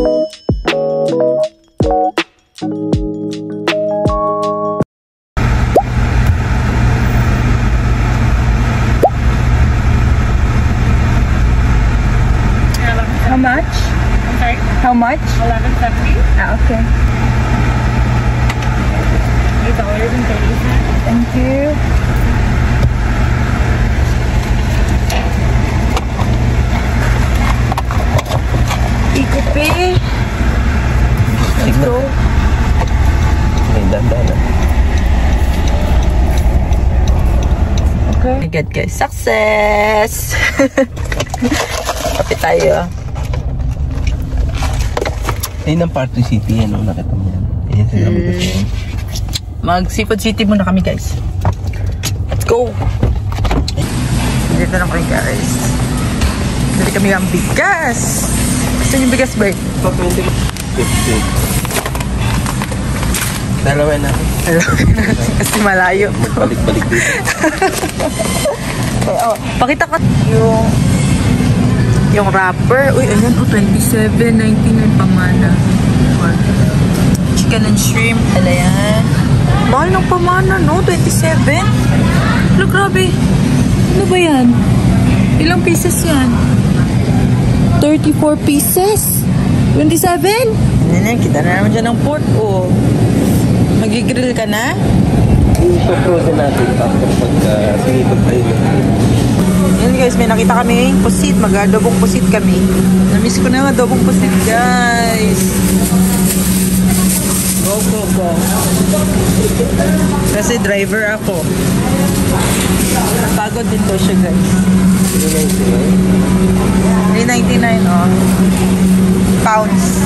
How much? I'm sorry? How much? $11.70. Ah, okay. $8.30. Thank you. Ikupi. Let's go. May dandanan. Okay. Oh my God, guys. Success! Kapit tayo. Ayun ang Party City, ano, nakita mo yan. Ayan sila mag-gusto. Mag Seafood City muna kami, guys. Let's go! Dito na kami, guys. Dito kami ang bigas. Gusto yung bigas, Bert? 50. Dalawa na. Kasi malayo. Balik-balik dito. Okay, oh, pakita ko yung wrapper. Uy, ayan, oh, $27.99 pamana. Chicken and shrimp. Ala yan. Mahal ng pamana, no? 27? Hello, grabe. Ano ba yan? Ilang pieces yan? 34 pieces? 27? Yan, kita na naman dyan ng pork, oh. Magigrill ka na? Ipo-frozen natin after pagka-sinipag tayo. Yan guys, may nakita kami pusit. Mag-adobong pusit kami. Namiss ko na ang adobong pusit, guys. Go, go, go. Kasi driver ako. Pagod din to siya, guys. $3.99, oh. Pounds.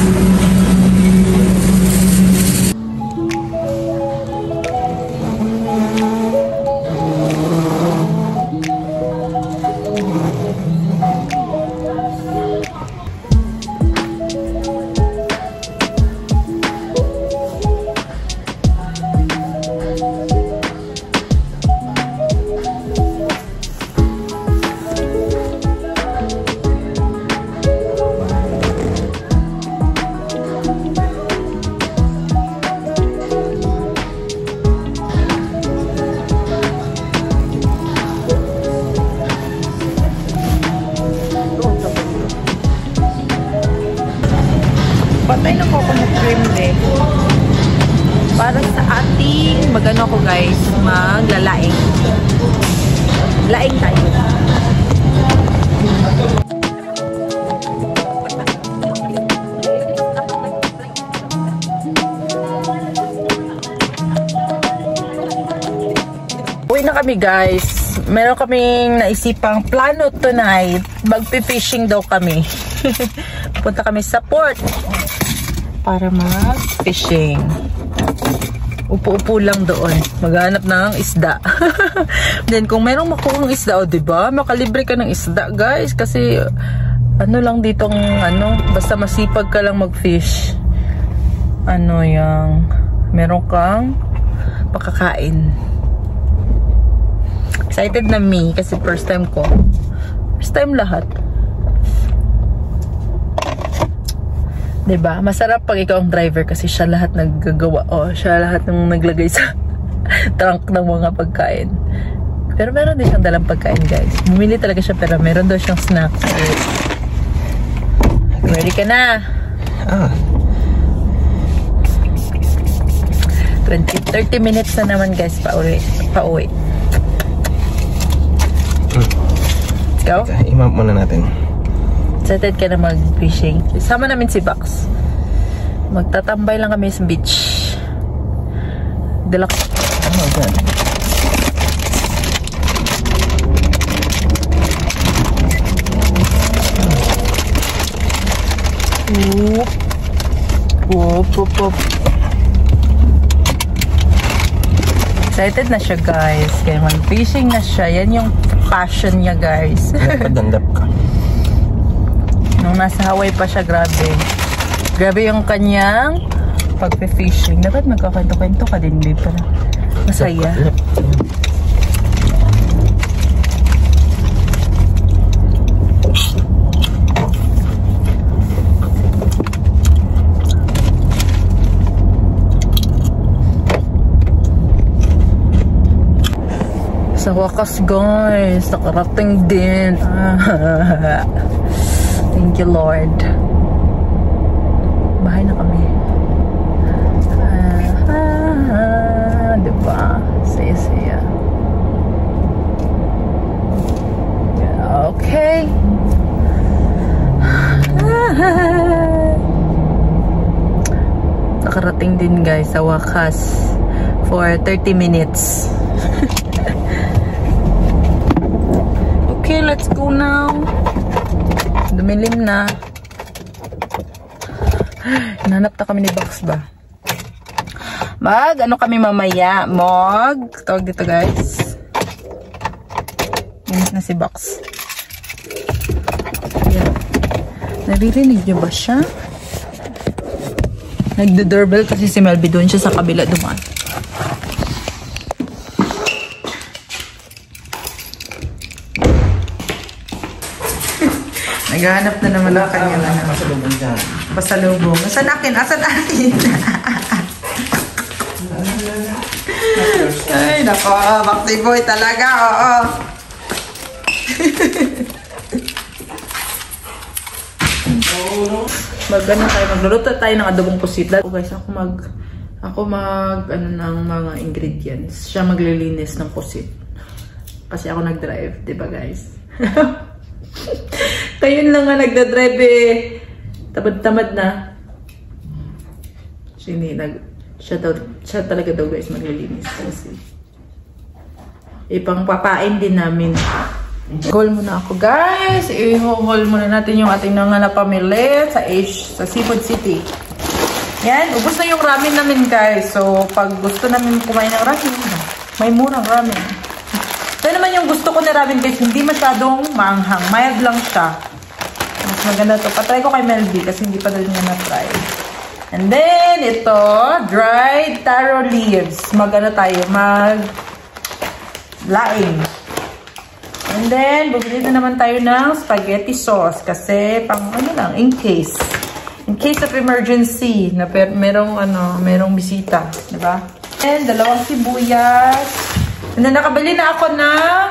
Patay na coconut cream din. Para sa ating magano ko guys, maglalaing. Laing tayo. Uwi na kami guys. Meron kaming naisipang plano tonight. Magpi-fishing daw kami. Punta kami sa port para mag-fishing. Upo-upo lang doon. Maghanap ng isda. Then kung merong makuhang isda, o diba? Makalibre ka ng isda, guys. Kasi ano lang ditong ano, basta masipag ka lang mag-fish. Ano yung meron kang makakain. Excited na me kasi first time ko. First time lahat. Diba? Masarap pag ikaw ang driver kasi siya lahat naggagawa. O, siya lahat ng naglagay sa trunk ng mga pagkain. Pero meron din siyang dalang pagkain, guys. Bumili talaga siya pero meron daw siyang snacks. Ready ka na? 30 minutes na naman, guys, pauwi. Let's go. I-map muna natin. Excited ka na mag-fishing. Sama namin si Bax. Magtatambay lang kami sa beach. Deluxe. Oh my God. Whoop. Excited na siya, guys. Kaya mag-fishing na siya. Yan yung passion niya, guys. Napadandap ka. Nung nasa Hawaii pa siya, grabe. Grabe yung kanyang pag-fishing. Dapat magkakwento-kwento ka din, babe. Para masaya. Sa wakas guys, nakarating din. Thank you Lord. Bahay na kami. Diba? Saya-saya. Okay. Nakarating din guys sa wakas for 30 minutes. Okay, let's go now. Dumilim na. Nanap na kami ni Box ba? Ano kami mamaya? Tawag dito guys. Init na si Box. Ayan. Naririnig niyo ba siya? Nagdo-doorbell kasi si Melby doon siya sa kabila dumaan. Naghahanap na naman ang kanya na. Pasalubong dyan. Pasalubong. Asan akin? Ay, nako. Bakti boy talaga. Oo. Magluluto tayo ng adobong pusit. Guys, ako mag ng mga ingredients. Siya maglilinis ng pusit. Kasi ako nag-drive, 'di ba guys? Kayo lang nga nagda-drive eh. Tamad-tamad na. Siya talaga daw guys maglilinis kasi ipangpapain din namin. Haul muna ako guys. I-haul muna natin yung ating na pamili sa Seafood City. Yan, ubos na yung ramen namin guys. So pag gusto namin kumain ng ramen, may murang ramen. Ito naman yung gusto ko na ramen guys, hindi masyadong maanghang. Mild lang siya. Mas maganda to. Patry ko kay Melby kasi hindi pa rin niya na-try. And then, ito, dried taro leaves. Tayo, laing. And then, bumili na naman tayo ng spaghetti sauce kasi pang in case. In case of emergency, na merong bisita. Diba? And, 2 sibuyas. And then, nakabili na ako ng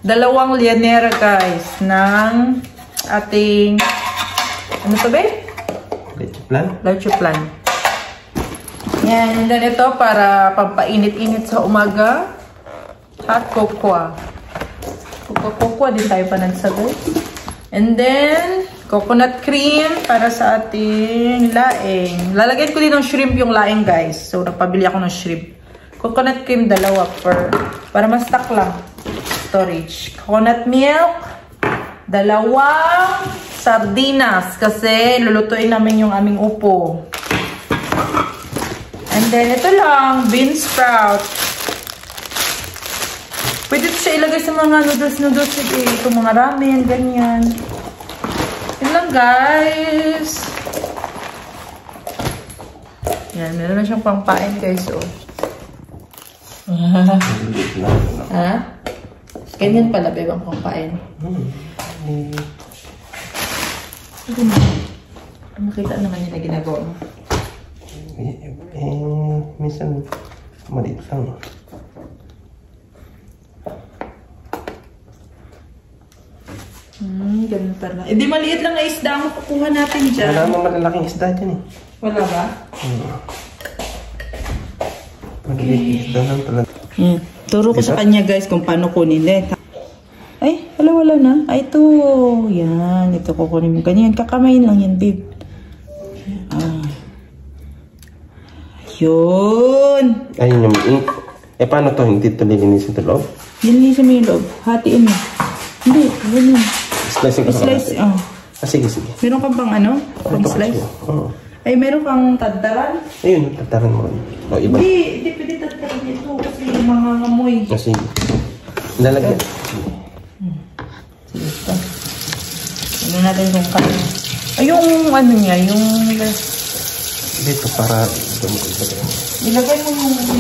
2 lianera, guys, ng ating, ano to ba? Leche plan. Yan. And then, ito, para pampainit-init sa umaga. Hot cocoa. Cocoa din tayo panansagay. And then, coconut cream para sa ating laing. Lalagyan ko din ng shrimp yung laing, guys. So, nagpabili ako ng shrimp. Coconut cream, 2 para ma-stock lang. Storage. Coconut milk, 2 sardinas kasi lulutuin namin yung aming upo. And then, ito lang, bean sprout. Pwede ito siya ilagay sa mga noodles. Ito mga ramen, ganyan. Yun lang, guys. Yan, meron na siyang pangpain, guys. Oh. Ha? Ganyan pala, bebang pangpain. Makita naman yun na ginagawa mo. Minsan, maliit lang. Ganun pala. Eh, di maliit lang na isda ang kukuha natin dyan. Wala naman malalaking isda dyan eh. Wala ba? Maliit isda lang talaga. Yan. Turo ko sa kanya guys kung paano kunin. Ay, wala na. Ay, ito. Yan. Ito kukunin mo. Ganyan. Kakamayin lang yan, babe. Yun. Ayun yung paano to? Hindi ito nilinisin ito loob? Nilinisin mo yung loob. Hatiin mo. Hindi. Ganyan. Slice ko oh. Sige. Meron kang pang pang slice? Oo. Ay, meron kang taddaran? Ayun, taddaran mo. O, iba. Hindi pwede taddaran ito kasi mga ngamoy. Sige. Lalagyan. Sige, ito. Ano natin kung kano. Ay, yung niya, yung... Dito para... Ilagay mo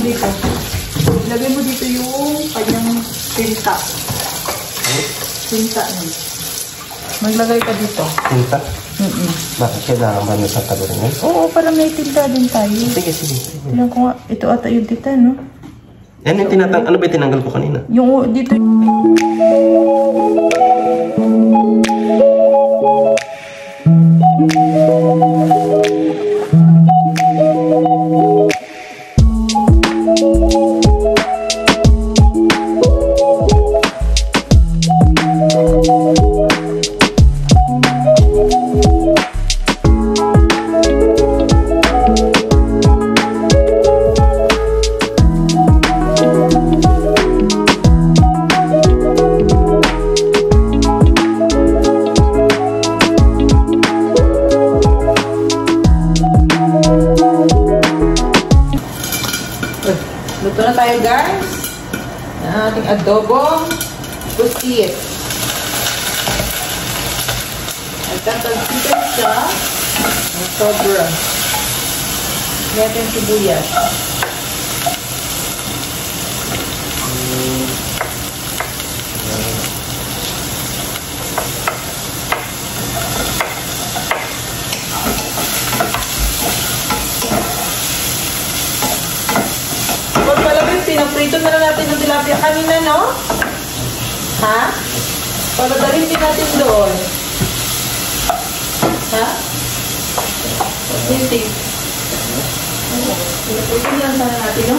dito. Ilagay mo dito yung kanyang tinta. Tinta niya. Maglagay ka dito. Tinta? Bakit kailangan ba sa talo rin? Oo, para may tinta din tayo. Sige. Tignan ko nga. Ito ata yung tinta, no? Ano yung ano ba yung tinanggal ko kanina? Yung dito. Luto na tayo, guys. Ang ating adobong pusit. Nagtatalsikan siya ng sobra. Natin sibuyas. Pinaprito na lang natin ng tilapia kanina, no? Ha? Paladarin din natin doon. Ha? Hindi. Pinaprito na lang sana natin, no?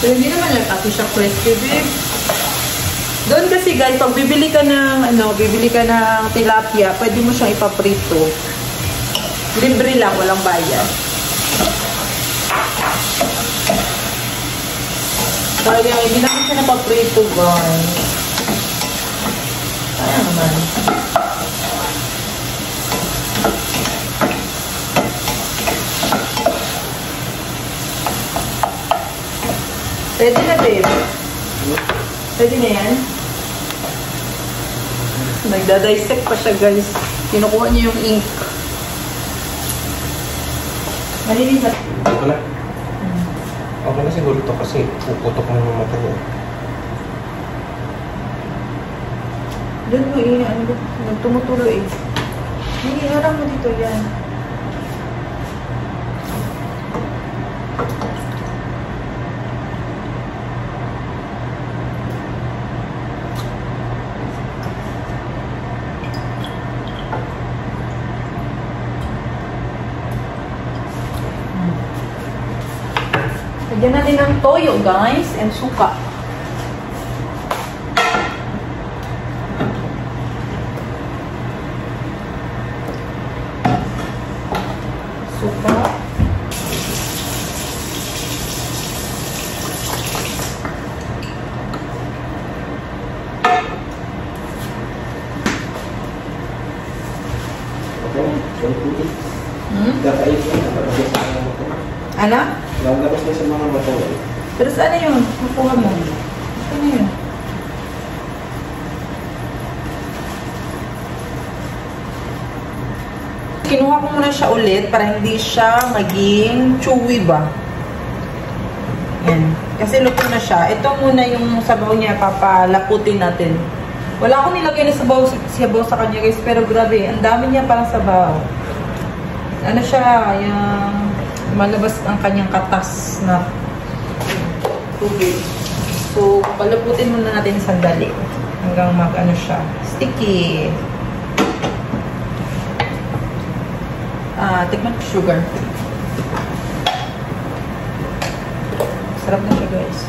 So, hindi naman yan kasi siya crispy, babe. Doon kasi, guys, pag bibili ka ng, bibili ka ng tilapia, pwede mo siyang ipaprito. Libre lang, walang bayad. Kaya hindi naman siya napaprito, guys. Kaya naman. Pwede na, babe. Pwede na yan. Nagda-dissect pa siya, guys. Kinukuha niya yung ink. Malilipat. Ito na. Okay na siguro ito kasi puputok na yung mata niya. Doon mo nagtumutulo eh. Hindi, harang mo dito yan. Lagyan natin ng toyo, guys, and suka. Suka. Ano? Lalabas na sa mga bato. Pero saan yun? Nakuha mo. Saan yun? Kinuha ko muna siya ulit para hindi siya maging chewy ba. Yan. Kasi luto na siya. Ito muna yung sabaw niya. Papalaputin natin. Wala akong nilagay na sabaw sa kanya, guys. Pero grabe. Ang dami niya parang sabaw. Ano siya? Yung malabas ang kanyang katas na tubig. So, palaputin muna natin sandali hanggang mag-ano siya. Sticky. Tikman ko sugar. Sarap na siya, guys.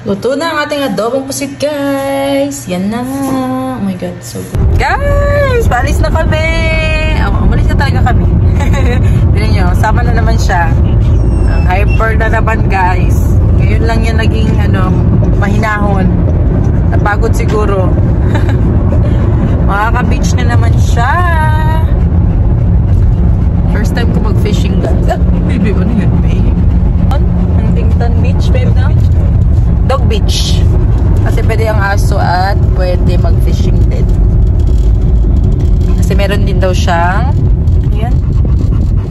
Luto na ang ating adobong pusit, guys. Yan na. Oh my God, so good. Guys, paalis na kami. Umalis na talaga kami. Tignan nyo, sama na naman siya. Ang hyper na naman, guys. Ngayon lang yan naging, mahinahon. Napagod siguro. Makaka-beach na naman siya. First time ko mag-fishing, guys. Baby, ano yun, babe? Huntington Beach, babe, na? Dog Beach. Kasi pwede ang aso at pwede mag-fishing din. Kasi meron din daw siyang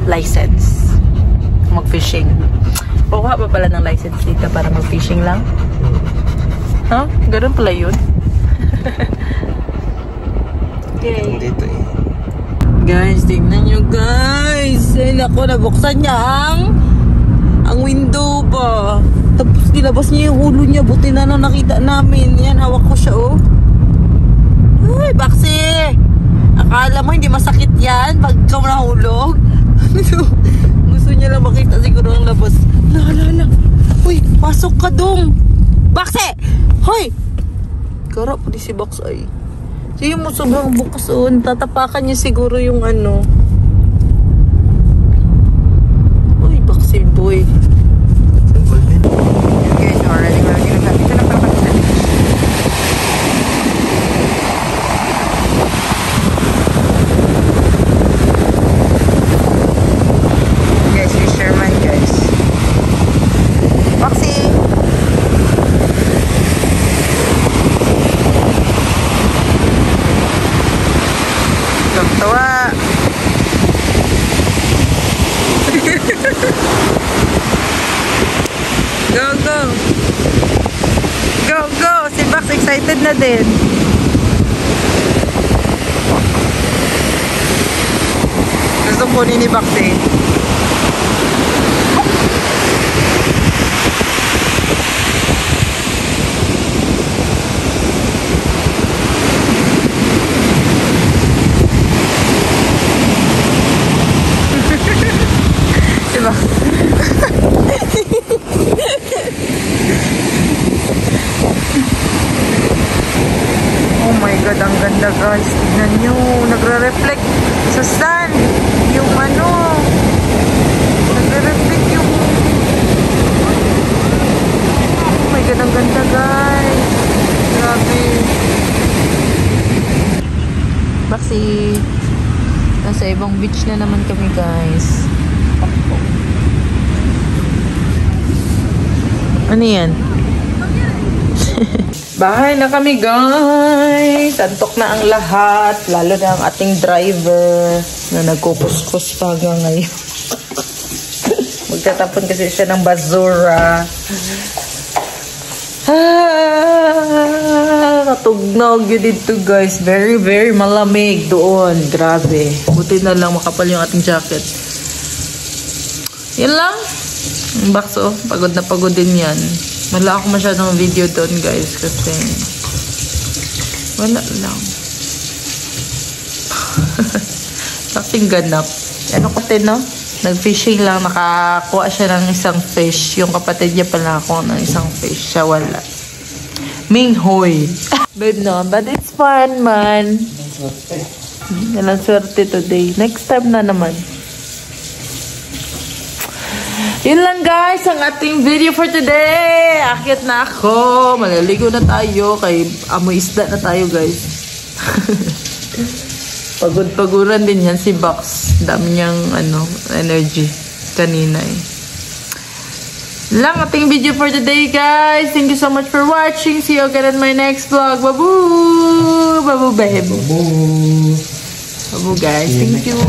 license mag-fishing. Kuha pa pala ng license dito para mag-fishing lang. Huh? Ganun pala yun. Okay. Dito eh. Guys, tingnan nyo guys. Ay nako, nabuksan niya ang window ba. Tapos nilabas niya yung ulo niya. Buti na nakita namin. Yan, hawak ko siya oh. Ay, Baxi! Akala mo hindi masakit yan pag ikaw nahulog? Gusto niya lang makita siguro ang labas. La. Uy, pasok ka dong. Baxi! Hoy! Kara po di si Bax ay. Sige mo sobrang bukas oh. Tatapakan niya siguro yung ano. Uy, Baxi boy. Okay, so already we're gonna have ito na pala kanina. Guys, fisherman guys. Baxi! Tawa. Go. Si Bax excited na din. Gusto ko ni Bax eh. Diba? Oh my God, ang ganda guys. Tignan nyo, nagre-reflect sa sun. Yung ano, nagre-reflect yung... Oh my God, ang ganda guys. Grabe. Baxi, nasa ibang beach na naman kami guys. Ano yan? Bahay na kami guys. Antok na ang lahat. Lalo na ang ating driver na nagkukuskus pa hanggang ngayon. Magtatapon kasi siya ng basura. Katugnog yun dito guys. Very malamig doon. Grabe. Buti na lang makapal yung ating jacket. Yan lang. Bakso, pagod na pagod din yan. Wala ako masyadong video doon guys kasi wala lang. Laking ganap. Ano kasi no? Nag-fishing lang, nakakuha siya ng isang fish. Yung kapatid niya pala ako ng isang fish. Siya wala. Minghoy. Babe no, but it's fun man. Walang swerte today. Next time na naman. Yun lang guys, ang ating video for today. Akit na ako. Malaligo na tayo. Kay amoy isda na tayo guys. Pagod-paguran din yan si Bax. Dami niyang energy kanina eh. Lang ating video for today guys. Thank you so much for watching. See you again in my next vlog. Babu! Babu babe. Babu guys. Thank you.